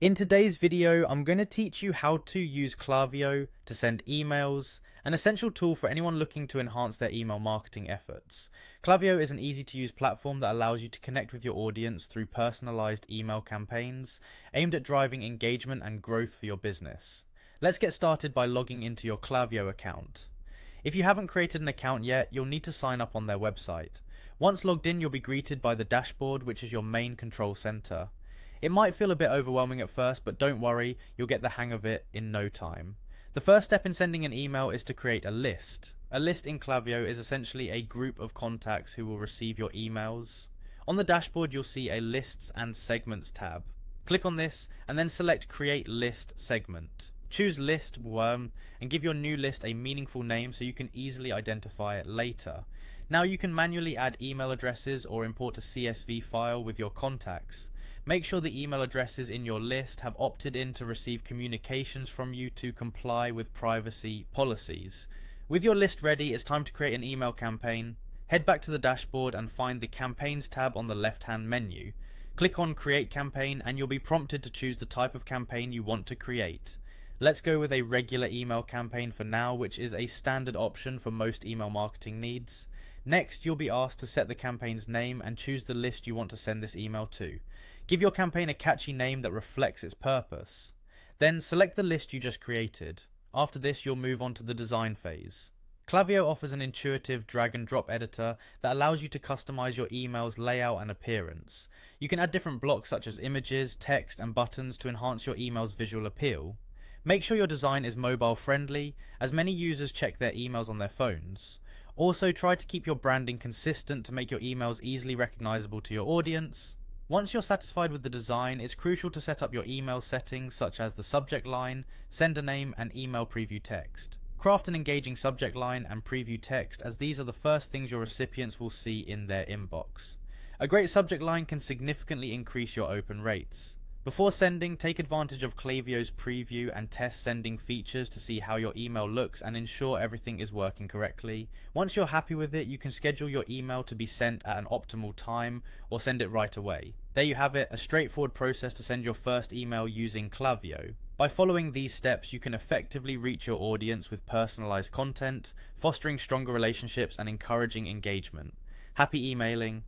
In today's video, I'm going to teach you how to use Klaviyo to send emails, an essential tool for anyone looking to enhance their email marketing efforts. Klaviyo is an easy to use platform that allows you to connect with your audience through personalized email campaigns aimed at driving engagement and growth for your business. Let's get started by logging into your Klaviyo account. If you haven't created an account yet, you'll need to sign up on their website. Once logged in, you'll be greeted by the dashboard, which is your main control center. It might feel a bit overwhelming at first, but don't worry, you'll get the hang of it in no time. The first step in sending an email is to create a list. A list in Klaviyo is essentially a group of contacts who will receive your emails. On the dashboard, you'll see a Lists and Segments tab. Click on this and then select Create List Segment. Choose List Worm and give your new list a meaningful name so you can easily identify it later. Now you can manually add email addresses or import a CSV file with your contacts. Make sure the email addresses in your list have opted in to receive communications from you to comply with privacy policies. With your list ready, it's time to create an email campaign. Head back to the dashboard and find the Campaigns tab on the left-hand menu. Click on Create Campaign and you'll be prompted to choose the type of campaign you want to create. Let's go with a regular email campaign for now, which is a standard option for most email marketing needs. Next, you'll be asked to set the campaign's name and choose the list you want to send this email to. Give your campaign a catchy name that reflects its purpose. Then select the list you just created. After this, you'll move on to the design phase. Klaviyo offers an intuitive drag and drop editor that allows you to customize your email's layout and appearance. You can add different blocks such as images, text, and buttons to enhance your email's visual appeal. Make sure your design is mobile friendly, as many users check their emails on their phones. Also, try to keep your branding consistent to make your emails easily recognizable to your audience. Once you're satisfied with the design, it's crucial to set up your email settings such as the subject line, sender name, and email preview text. Craft an engaging subject line and preview text, as these are the first things your recipients will see in their inbox. A great subject line can significantly increase your open rates. Before sending, take advantage of Klaviyo's preview and test sending features to see how your email looks and ensure everything is working correctly. Once you're happy with it, you can schedule your email to be sent at an optimal time or send it right away. There you have it, a straightforward process to send your first email using Klaviyo. By following these steps, you can effectively reach your audience with personalized content, fostering stronger relationships and encouraging engagement. Happy emailing!